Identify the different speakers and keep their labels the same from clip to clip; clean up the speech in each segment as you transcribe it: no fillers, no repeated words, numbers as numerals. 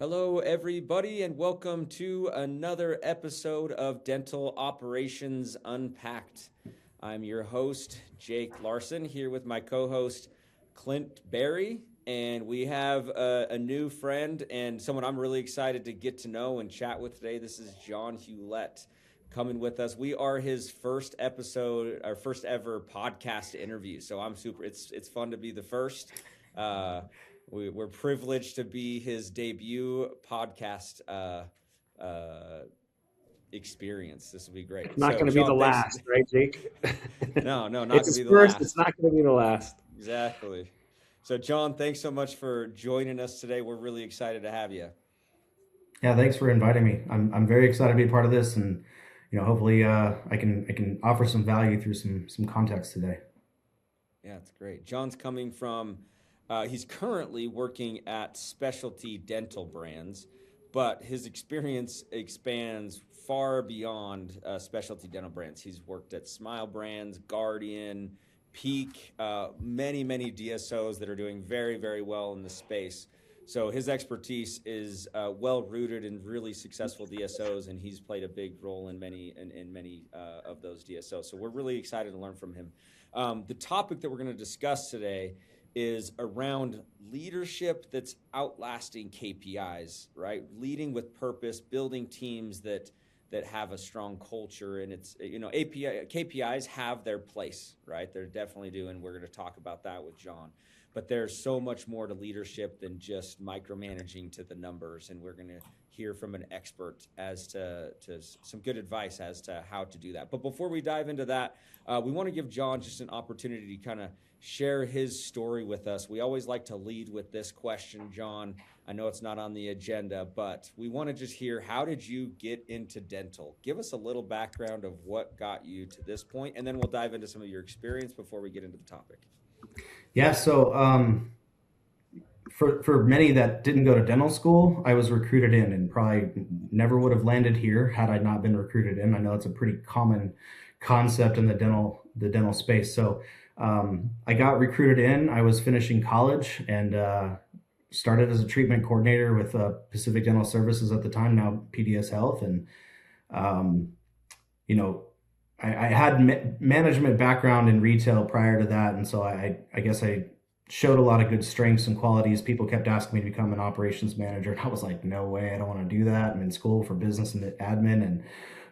Speaker 1: Hello, everybody, and welcome to another episode of Dental Operations Unpacked. I'm your host, Jake Larson, here with my co host, Clint Berry, and we have a new friend and someone I'm really excited to get to know and chat with today. This is John Hullette coming with us. We are his first episode, our first ever podcast interview. So I'm super, it's fun to be the first. Uh, we're privileged to be his debut podcast uh, experience. This will be great.
Speaker 2: It's not
Speaker 1: So,
Speaker 2: going to be the
Speaker 1: John, thanks.
Speaker 2: last, right, Jake?
Speaker 1: No, not
Speaker 2: It's
Speaker 1: gonna
Speaker 2: his
Speaker 1: be the
Speaker 2: first. It's
Speaker 1: last.
Speaker 2: not going to be the last.
Speaker 1: Exactly. So, John, thanks so much for joining us today. We're really excited to have you.
Speaker 3: Yeah, thanks for inviting me. I'm very excited to be a part of this, and hopefully I can offer some value through some context today.
Speaker 1: Yeah, it's great. John's coming from, he's currently working at Specialty Dental Brands, but his experience expands far beyond Specialty Dental Brands. He's worked at Smile Brands, Guardian, Peak, many DSOs that are doing very, very well in the space. So his expertise is well rooted in really successful DSOs, and he's played a big role in many of those DSOs. So we're really excited to learn from him. The topic that we're going to discuss today is around leadership that's outlasting KPIs, right? Leading with purpose, building teams that have a strong culture, and it's KPIs have their place, right? They're definitely do, and we're going to talk about that with John. But there's so much more to leadership than just micromanaging to the numbers, and we're going to hear from an expert as to some good advice as to how to do that. But before we dive into that, we want to give John just an opportunity to kind of share his story with us. We always like to lead with this question, John. I know it's not on the agenda, but we want to just hear, how did you get into dental? Give us a little background of what got you to this point, and then we'll dive into some of your experience before we get into the topic.
Speaker 3: Yeah, so for many that didn't go to dental school, I was recruited in, and probably never would have landed here had I not been recruited in. I know it's a pretty common concept in the dental space. So I got recruited in. I was finishing college and started as a treatment coordinator with Pacific Dental Services at the time, now PDS Health, and um, you know. I had management background in retail prior to that, and so I guess I showed a lot of good strengths and qualities. People kept asking me to become an operations manager, and I was like, no way, I don't want to do that. I'm in school for business and admin and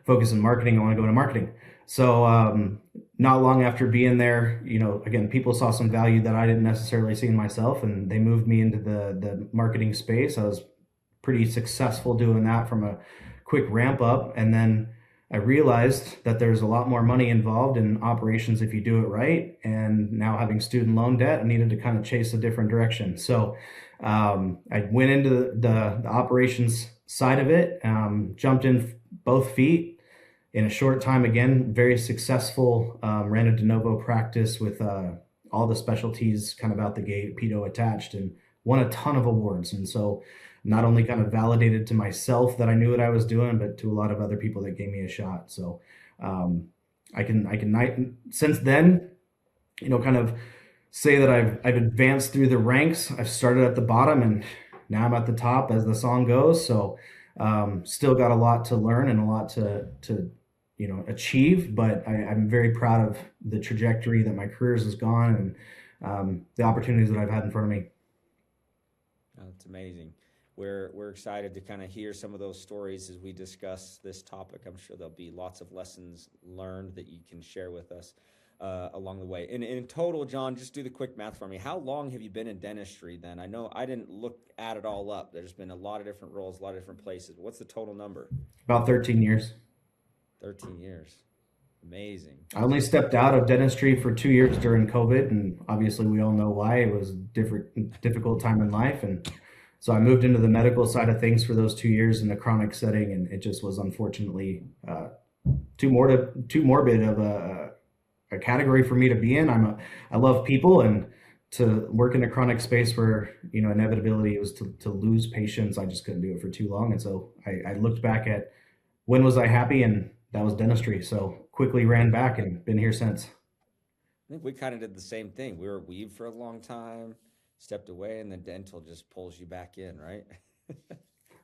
Speaker 3: focus on marketing. I want to go into marketing. So not long after being there, again, people saw some value that I didn't necessarily see in myself, and they moved me into the marketing space. I was pretty successful doing that from a quick ramp up, and then I realized that there's a lot more money involved in operations if you do it right. And now having student loan debt, I needed to kind of chase a different direction. So I went into the operations side of it, jumped in both feet in a short time. Again, very successful. Ran a de novo practice with all the specialties kind of out the gate, pedo attached, and won a ton of awards. And so not only kind of validated to myself that I knew what I was doing, but to a lot of other people that gave me a shot. So um, since then, kind of say that I've advanced through the ranks. I've started at the bottom, and now I'm at the top, as the song goes. So still got a lot to learn and a lot to achieve, but I'm very proud of the trajectory that my career has gone, and the opportunities that I've had in front of me.
Speaker 1: Oh, that's amazing. We're excited to kind of hear some of those stories as we discuss this topic. I'm sure there'll be lots of lessons learned that you can share with us along the way. And in total, John, just do the quick math for me. How long have you been in dentistry then? I know I didn't look at it all up. There's been a lot of different roles, a lot of different places. What's the total number?
Speaker 3: About 13 years.
Speaker 1: 13 years. Amazing.
Speaker 3: I only stepped out of dentistry for 2 years during COVID, and obviously we all know why. It was a difficult time in life, and so I moved into the medical side of things for those 2 years in a chronic setting, and it just was unfortunately too morbid of a category for me to be in. I love people, and to work in a chronic space where inevitability was to lose patients, I just couldn't do it for too long, and so I looked back at when was I happy, and that was dentistry. So quickly ran back and been here since.
Speaker 1: I think we kind of did the same thing. We were weave for a long time, stepped away, and then dental just pulls you back in, right?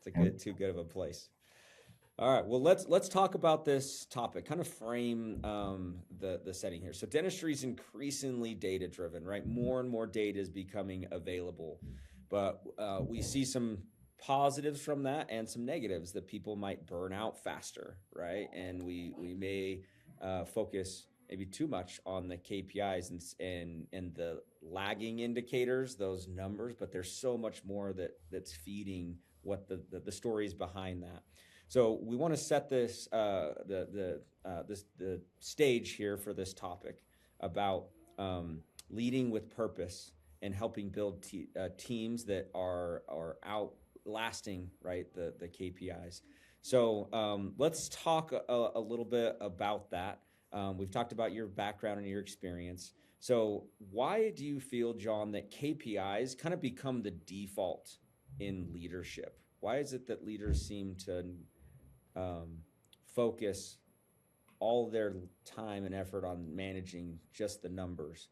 Speaker 1: It's a good, too good of a place. All right. Well, let's talk about this topic. Kind of frame the setting here. So, dentistry is increasingly data driven, right? More and more data is becoming available, but we see some positives from that and some negatives that people might burn out faster, right? And we may focus maybe too much on the KPIs and the lagging indicators, those numbers. But there's so much more that's feeding what the stories behind that. So we want to set this the stage here for this topic about leading with purpose and helping build teams that are outlasting, right, the KPIs. So let's talk a little bit about that. We've talked about your background and your experience. So why do you feel, John, that KPIs kind of become the default in leadership? Why is it that leaders seem to focus all their time and effort on managing just the numbers?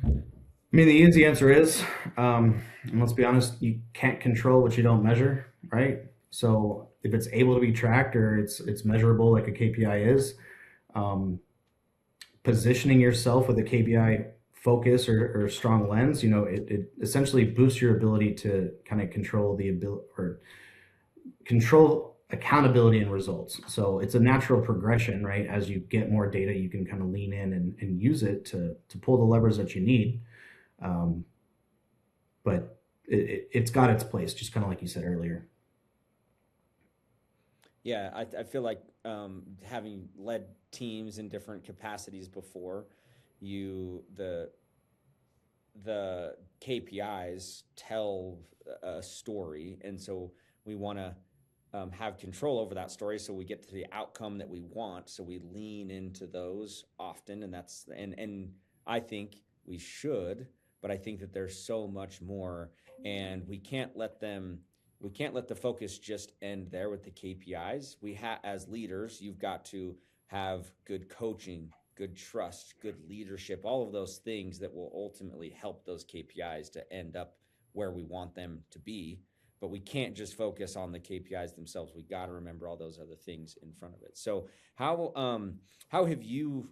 Speaker 3: I mean, the easy answer is, and let's be honest, you can't control what you don't measure, right? So if it's able to be tracked or it's measurable like a KPI is, um, positioning yourself with a KPI focus or strong lens, it essentially boosts your ability to kind of control the ability or control accountability and results. So it's a natural progression, right? As you get more data, you can kind of lean in and use it to pull the levers that you need. Um, but it's got its place, just kind of like you said earlier.
Speaker 1: Yeah, I feel like having led teams in different capacities before, you the KPIs tell a story, and so we want to have control over that story, so we get to the outcome that we want. So we lean into those often, and and I think we should, but I think that there's so much more, and we can't let the focus just end there with the KPIs. As leaders, you've got to have good coaching, good trust, good leadership, all of those things that will ultimately help those KPIs to end up where we want them to be. But we can't just focus on the KPIs themselves. We got to remember all those other things in front of it. So how have you,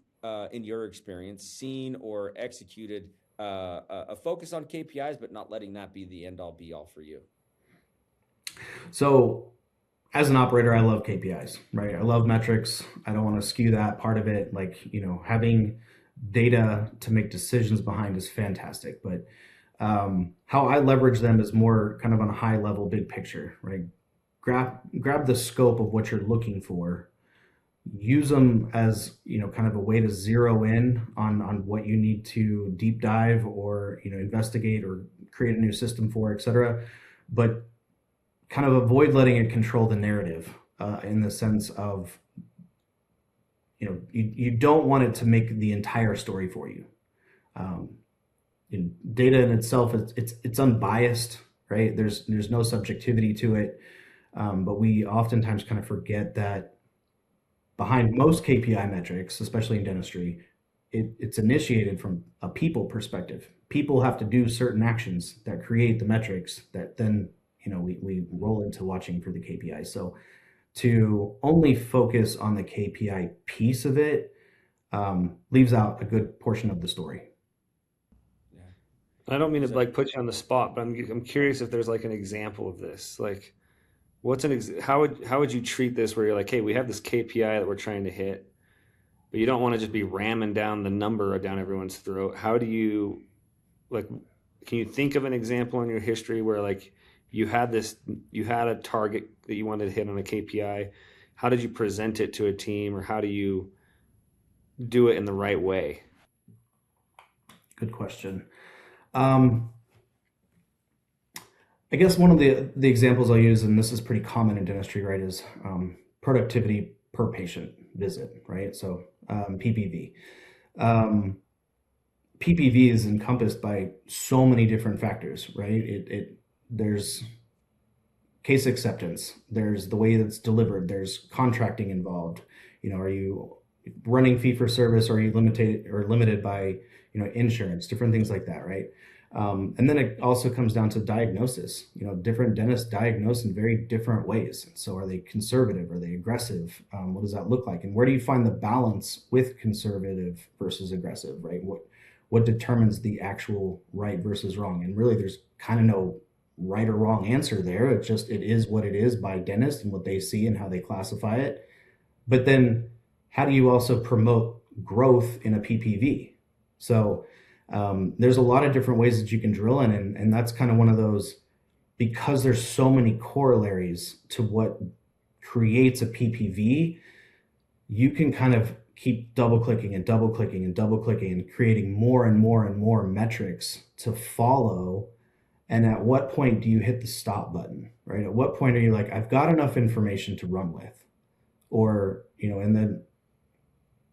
Speaker 1: in your experience, seen or executed a focus on KPIs, but not letting that be the end all be all for you?
Speaker 3: So as an operator, I love KPIs, right? I love metrics. I don't want to skew that part of it. Like, having data to make decisions behind is fantastic. But how I leverage them is more kind of on a high level, big picture, right? Grab the scope of what you're looking for, use them as, kind of a way to zero in on what you need to deep dive or, investigate or create a new system for, et cetera. But kind of avoid letting it control the narrative in the sense of, you don't want it to make the entire story for you. Um, Data in itself, it's unbiased, right? There's no subjectivity to it, but we oftentimes kind of forget that behind most KPI metrics, especially in dentistry, it's initiated from a people perspective. People have to do certain actions that create the metrics that then we roll into watching for the KPI. So to only focus on the KPI piece of it leaves out a good portion of the story.
Speaker 1: Yeah.
Speaker 2: I don't mean to
Speaker 1: So
Speaker 2: like put you on the spot, but I'm curious if there's like an example of this. Like, how would you treat this where you're like, hey, we have this KPI that we're trying to hit, but you don't want to just be ramming down the number down everyone's throat. How do you like? Can you think of an example in your history where like you had a target that you wanted to hit on a KPI? How did you present it to a team, or how do you do it in the right way?
Speaker 3: Good question. Um, I guess one of the examples I'll use, and this is pretty common in dentistry, right, is productivity per patient visit, right? So PPV. Um, PPV is encompassed by so many different factors, right? There's case acceptance, there's the way that's delivered, there's contracting involved. Are you running fee for service, or are you limited by insurance, different things like that, right? And then it also comes down to diagnosis. Different dentists diagnose in very different ways. So are they conservative? Are they aggressive? What does that look like? And where do you find the balance with conservative versus aggressive, right? What determines the actual right versus wrong? And really, there's kind of no right or wrong answer there. It is what it is by dentists and what they see and how they classify it. But then how do you also promote growth in a PPV? So there's a lot of different ways that you can drill in, and that's kind of one of those, because there's so many corollaries to what creates a PPV, you can kind of keep double clicking and double clicking and double clicking and creating more and more and more metrics to follow. And at what point do you hit the stop button, right? At what point are you like, I've got enough information to run with? Or, and then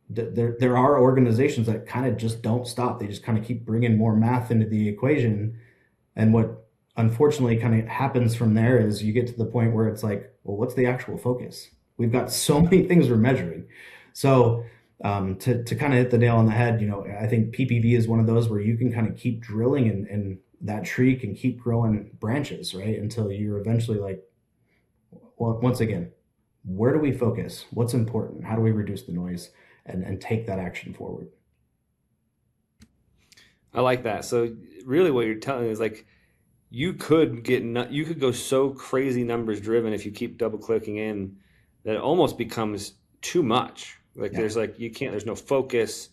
Speaker 3: there are organizations that kind of just don't stop. They just kind of keep bringing more math into the equation. And what unfortunately kind of happens from there is you get to the point where it's like, well, what's the actual focus? We've got so many things we're measuring. So to kind of hit the nail on the head, I think PPV is one of those where you can kind of keep drilling and that tree can keep growing branches, right? Until you're eventually like, well, once again, where do we focus? What's important? How do we reduce the noise and take that action forward?
Speaker 2: I like that. So really what you're telling me is like, you could go so crazy numbers driven if you keep double clicking in that it almost becomes too much. Like there's no focus.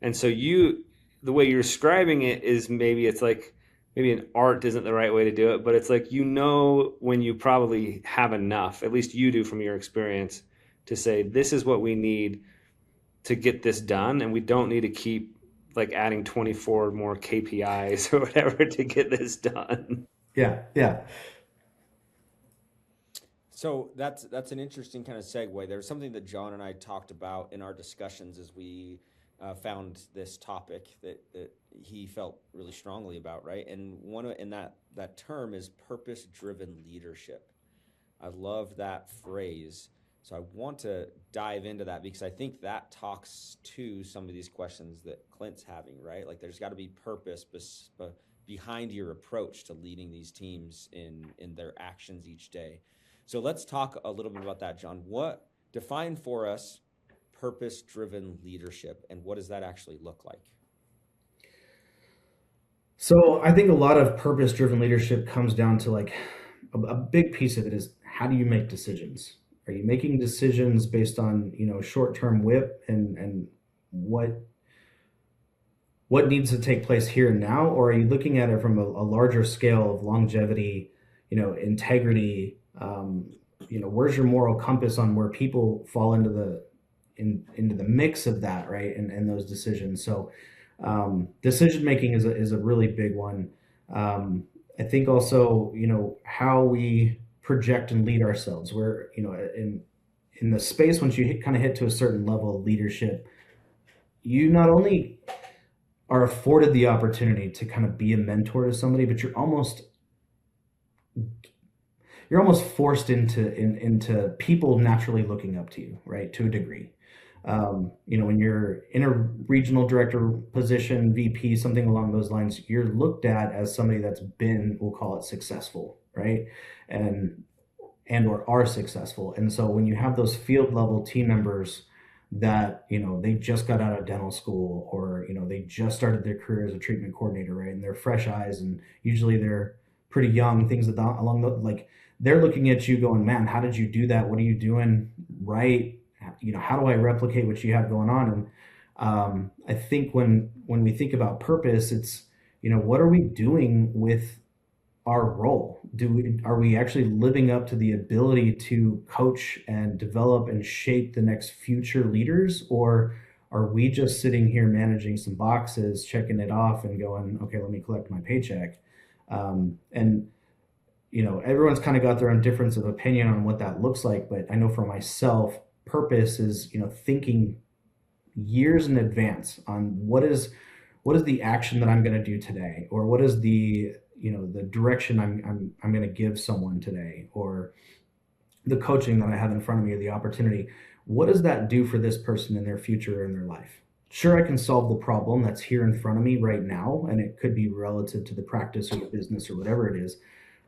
Speaker 2: And so the way you're describing it is maybe an art isn't the right way to do it, but it's like, when you probably have enough, at least you do from your experience, to say, this is what we need to get this done. And we don't need to keep like adding 24 more KPIs or whatever to get this done.
Speaker 3: Yeah. Yeah.
Speaker 1: So that's an interesting kind of segue. There's something that John and I talked about in our discussions as we found this topic that he felt really strongly about, right? And that term is purpose-driven leadership. I love that phrase. So I want to dive into that because I think that talks to some of these questions that Clint's having, right? Like there's got to be purpose behind your approach to leading these teams in their actions each day. So let's talk a little bit about that, John. Define for us purpose-driven leadership, and what does that actually look like?
Speaker 3: So I think a lot of purpose-driven leadership comes down to like a big piece of it is, how do you make decisions? Are you making decisions based on short-term whip and what needs to take place here and now, or are you looking at it from a larger scale of longevity, integrity? Where's your moral compass on where people fall into the mix of that, right? And those decisions. So decision making is a really big one. I think also how we project and lead ourselves. Where in the space, once you kind of hit to a certain level of leadership, you not only are afforded the opportunity to kind of be a mentor to somebody, but you're almost forced into people naturally looking up to you, right? To a degree. When you're in a regional director position, VP, something along those lines, you're looked at as somebody that's been, we'll call it, successful, right? And or are successful. And so when you have those field level team members that, they just got out of dental school, or, they just started their career as a treatment coordinator, right? And they're fresh eyes, and usually they're pretty young, things along the, like, they're looking at you going, man, how did you do that? What are you doing right? How do I replicate what you have going on? And I think when we think about purpose, it's, what are we doing with our role? Are we actually living up to the ability to coach and develop and shape the next future leaders? Or are we just sitting here managing some boxes, checking it off and going, okay, let me collect my paycheck? And everyone's kind of got their own difference of opinion on what that looks like. But I know for myself, purpose is, thinking years in advance on what is the action that I'm going to do today, or what is the direction I'm going to give someone today, or the coaching that I have in front of me, or the opportunity. what does that do for this person in their future or in their life? Sure, I can solve the problem that's here in front of me right now, and it could be relative to the practice or the business or whatever it is.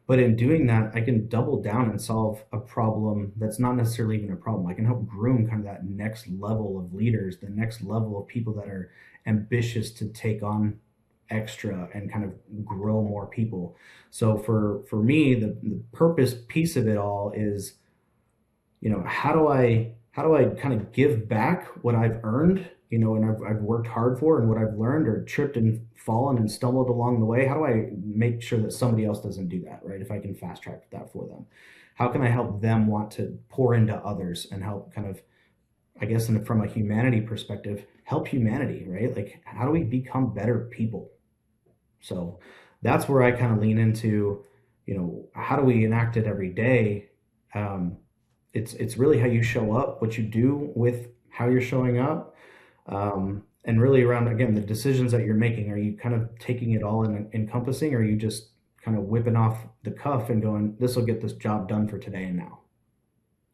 Speaker 3: But in doing that, I can double down and solve a problem that's not necessarily even a problem. I can help groom kind of that next level of leaders, the next level of people that are ambitious to take on extra and kind of grow more people. So for me, the purpose piece of it all is, how do I kind of give back what I've earned, and I've worked hard for, and what I've learned or tripped and fallen and stumbled along the way. How do I make sure that somebody else doesn't do that, right? If I can fast track that for them, how can I help them want to pour into others and help kind of, I guess, from a humanity perspective, help humanity, right? Like, how do we become better people? So that's where I kind of lean into, how do we enact it every day? Um, it's really how you show up, what you do with how you're showing up, and really around, again, the decisions that you're making. Are you kind of taking it all in encompassing, or are you just kind of whipping off the cuff and going, this will get this job done for today and now?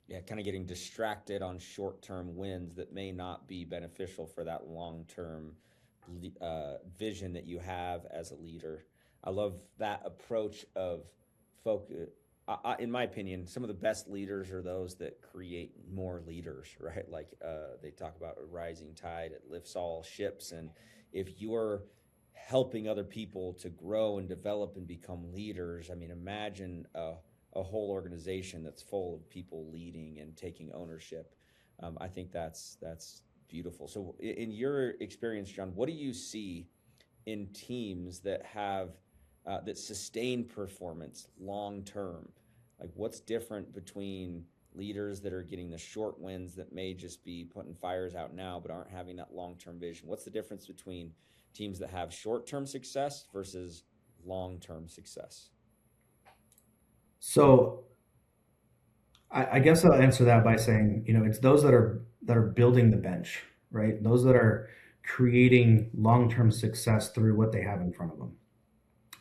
Speaker 1: Yeah, kind of getting distracted on short-term wins that may not be beneficial for that long-term vision that you have as a leader. I love that approach of focus. In my opinion, some of the best leaders are those that create more leaders, right? Like they talk about a rising tide, it lifts all ships. And if you're helping other people to grow and develop and become leaders, I mean, imagine a whole organization that's full of people leading and taking ownership. I think that's beautiful. So, in your experience, John, what do you see in teams that have that sustain performance long term? Like, what's different between leaders that are getting the short wins that may just be putting fires out now but aren't having that long term vision? What's the difference between teams that have short term success versus long term success?
Speaker 3: So I guess I'll answer that by saying, it's those that are building the bench, right? Those that are creating long-term success through what they have in front of them.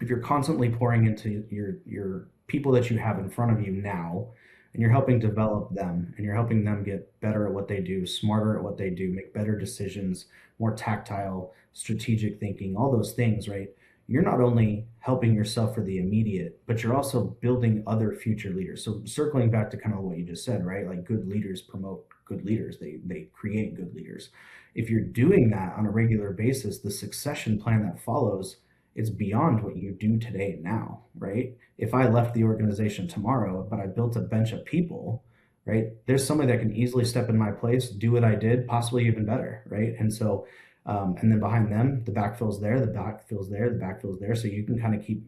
Speaker 3: If you're constantly pouring into your people that you have in front of you now, and you're helping develop them, and you're helping them get better at what they do, smarter at what they do, make better decisions, more tactile, strategic thinking, all those things, right? You're not only helping yourself for the immediate, but you're also building other future leaders. So circling back to kind of what you just said, right? Like, good leaders promote good leaders. They create good leaders. If you're doing that on a regular basis, the succession plan that follows, it's beyond what you do today and now, right? If I left the organization tomorrow, but I built a bench of people, right? There's somebody that can easily step in my place, do what I did, possibly even better, right? And so and then behind them, the backfill's there, the backfill's there, the backfill's there. So you can kind of keep,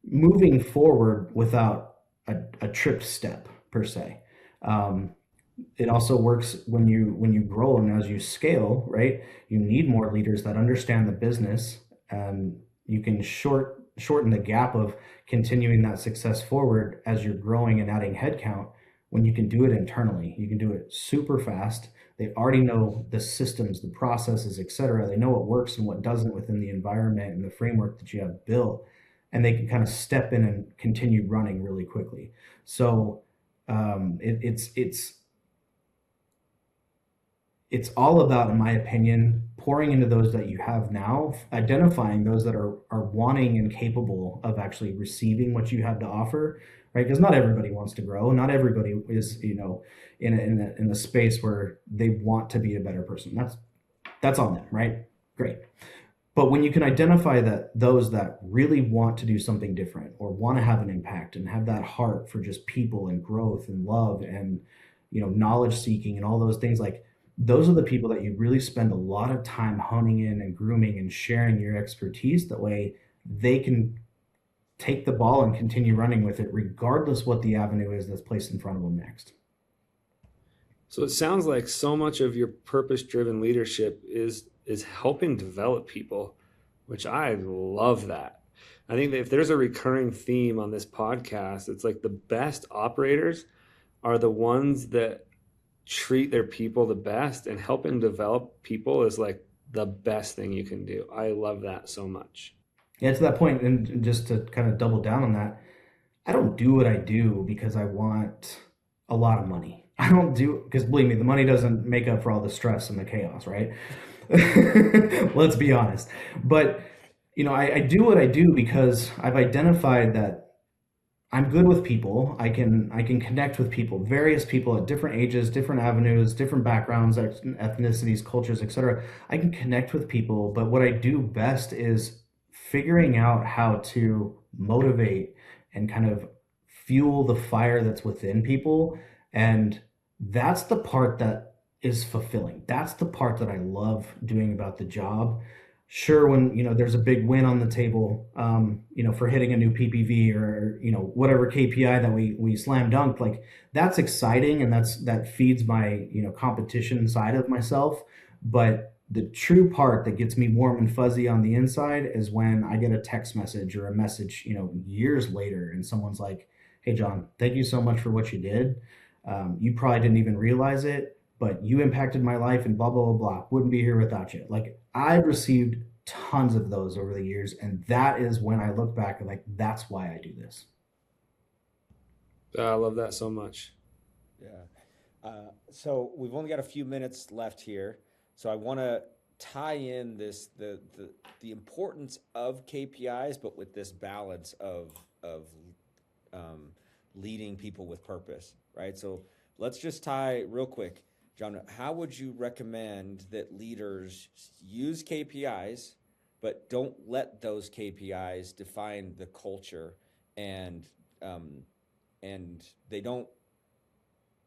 Speaker 3: moving forward without a tripped step per se. It also works when you grow and as you scale, right? You need more leaders that understand the business, and you can shorten the gap of continuing that success forward as you're growing and adding headcount. When you can do it internally, you can do it super fast. They already know the systems, the processes, et cetera. They know what works and what doesn't within the environment and the framework that you have built, and they can kind of step in and continue running really quickly. So it's all about, in my opinion, pouring into those that you have now, identifying those that are wanting and capable of actually receiving what you have to offer, right? Because not everybody wants to grow. Not everybody is, in a space where they want to be a better person. That's on them, right? Great. But when you can identify those that really want to do something different or want to have an impact and have that heart for just people and growth and love and, knowledge seeking and all those things, like, those are the people that you really spend a lot of time honing in and grooming and sharing your expertise. That way they can take the ball and continue running with it, regardless what the avenue is that's placed in front of them next.
Speaker 2: So it sounds like so much of your purpose-driven leadership is helping develop people, which I love that. I think that if there's a recurring theme on this podcast, it's like the best operators are the ones that treat their people the best, and helping develop people is like the best thing you can do. I love that so much.
Speaker 3: Yeah, to that point, and just to kind of double down on that, I don't do what I do because I want a lot of money. I don't do, because believe me, the money doesn't make up for all the stress and the chaos, right? Let's be honest. But I do what I do because I've identified that I'm good with people. I can connect with people, various people at different ages, different avenues, different backgrounds, ethnicities, cultures, etc. I can connect with people, but what I do best is figuring out how to motivate and kind of fuel the fire that's within people. And that's the part that is fulfilling. That's the part that I love doing about the job. Sure, when there's a big win on the table, for hitting a new PPV or whatever KPI that we slam dunked, like that's exciting, and that feeds my competition side of myself. But the true part that gets me warm and fuzzy on the inside is when I get a text message or a message, years later, and someone's like, "Hey, John, thank you so much for what you did. You probably didn't even realize it, but you impacted my life and blah, blah, blah, blah. Wouldn't be here without you." Like I've received tons of those over the years. And that is when I look back and like, that's why I do this.
Speaker 2: I love that so much.
Speaker 1: Yeah. So we've only got a few minutes left here. So I want to tie in the importance of KPIs, but with this balance of um, leading people with purpose, right? So let's just tie real quick, John. How would you recommend that leaders use KPIs, but don't let those KPIs define the culture, and um, and they don't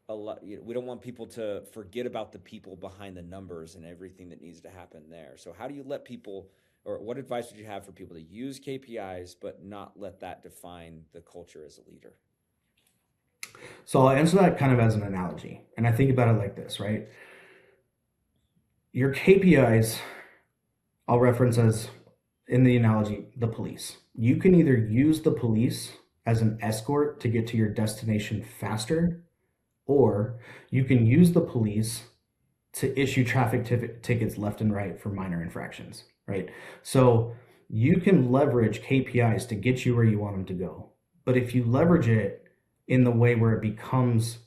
Speaker 1: we don't want people to forget about the people behind the numbers and everything that needs to happen there. So how do you let people, or what advice would you have for people to use KPIs but not let that define the culture as a leader?
Speaker 3: So I'll answer that kind of as an analogy. And I think about it like this, right? Your KPIs, I'll reference as in the analogy, the police. You can either use the police as an escort to get to your destination faster, or you can use the police to issue traffic tickets left and right for minor infractions, right? So you can leverage KPIs to get you where you want them to go. But if you leverage it in the way where it becomes,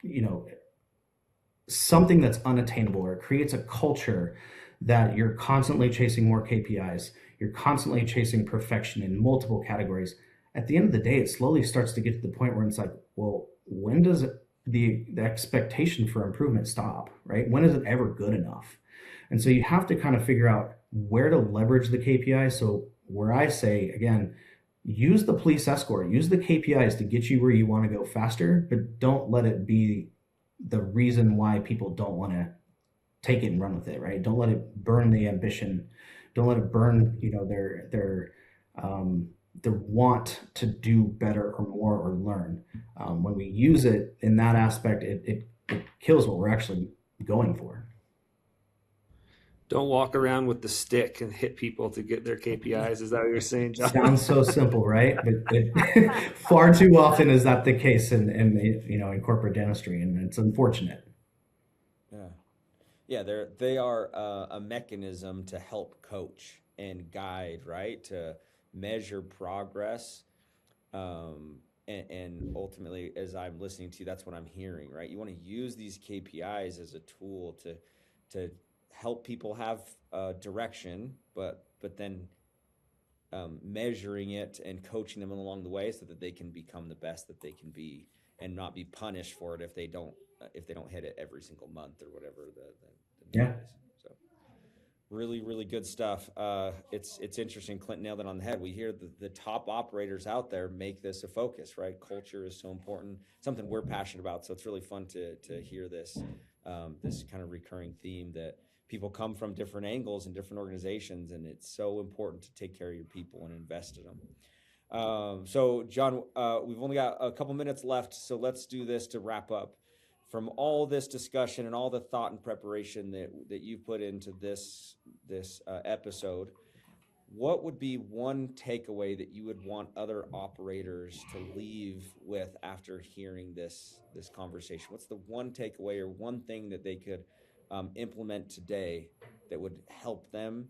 Speaker 3: you know, something that's unattainable, or it creates a culture that you're constantly chasing more KPIs, you're constantly chasing perfection in multiple categories. At the end of the day, it slowly starts to get to the point where it's like, well, when does the expectation for improvement stop, right? When is it ever good enough? And so you have to kind of figure out where to leverage the KPI. So where I say, again, use the police escort, use the KPIs to get you where you want to go faster, but don't let it be the reason why people don't want to take it and run with it, right? Don't let it burn the ambition. Don't let it burn, their want to do better or more or learn. When we use it in that aspect, it kills what we're actually going for.
Speaker 2: Don't walk around with the stick and hit people to get their KPIs. Is that what you're saying, John?
Speaker 3: Sounds so simple, right? But far too often is that the case in corporate dentistry, and it's unfortunate.
Speaker 1: Yeah. Yeah, they are a mechanism to help coach and guide, right? To measure progress, and ultimately, as I'm listening to you, that's what I'm hearing, right? You want to use these KPIs as a tool to help people have direction, but then measuring it and coaching them along the way so that they can become the best that they can be, and not be punished for it if they don't hit it every single month or whatever the
Speaker 3: Yeah.
Speaker 1: number is. So really, really good stuff. It's interesting. Clint nailed it on the head. We hear the top operators out there make this a focus, right? Culture is so important, something we're passionate about. So it's really fun to hear this this kind of recurring theme that people come from different angles and different organizations, and it's so important to take care of your people and invest in them. So John, we've only got a couple minutes left, so let's do this to wrap up. From all this discussion and all the thought and preparation that you've put into this episode, what would be one takeaway that you would want other operators to leave with after hearing this conversation? What's the one takeaway or one thing that they could implement today that would help them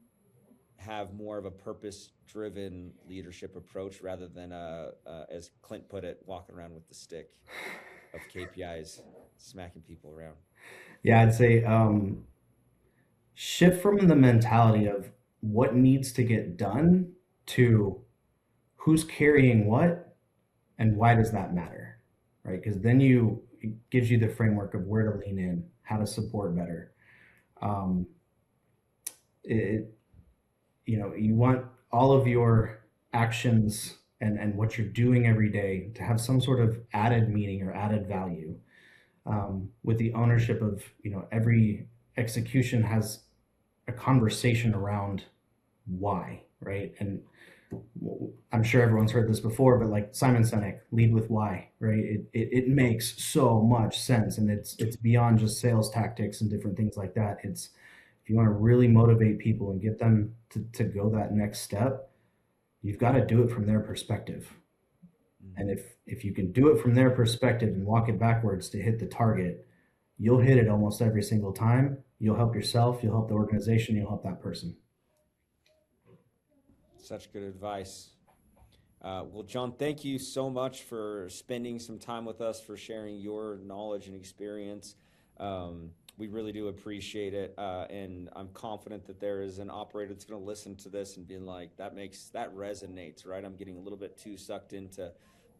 Speaker 1: have more of a purpose-driven leadership approach rather than as Clint put it, walking around with the stick of KPIs? smacking people around.
Speaker 3: Yeah, I'd say shift from the mentality of what needs to get done to who's carrying what and why does that matter, right? Because then it gives you the framework of where to lean in, how to support better. Um, it you want all of your actions and what you're doing every day to have some sort of added meaning or added value, with the ownership of every execution has a conversation around why, right? And I'm sure everyone's heard this before, but like Simon Sinek, lead with why, right? It makes so much sense, and it's beyond just sales tactics and different things like that. It's if you want to really motivate people and get them to go that next step, you've got to do it from their perspective. And if you can do it from their perspective and walk it backwards to hit the target, you'll hit it almost every single time. You'll help yourself, you'll help the organization, you'll help that person.
Speaker 1: Such good advice. Well, John, thank you so much for spending some time with us, for sharing your knowledge and experience. We really do appreciate it, and I'm confident that there is an operator that's going to listen to this and be like, that resonates, right? I'm getting a little bit too sucked into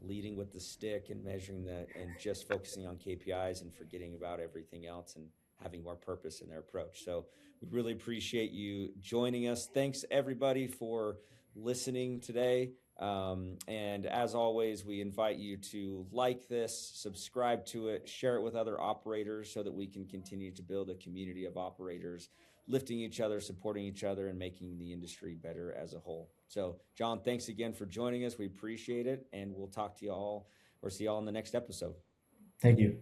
Speaker 1: leading with the stick and measuring that, and just focusing on KPIs and forgetting about everything else and having more purpose in their approach. So we really appreciate you joining us. Thanks everybody for listening today. And as always, we invite you to like this, subscribe to it, share it with other operators so that we can continue to build a community of operators, lifting each other, supporting each other, and making the industry better as a whole. So, John, thanks again for joining us. We appreciate it, and we'll talk to you all or see you all in the next episode.
Speaker 3: Thank you.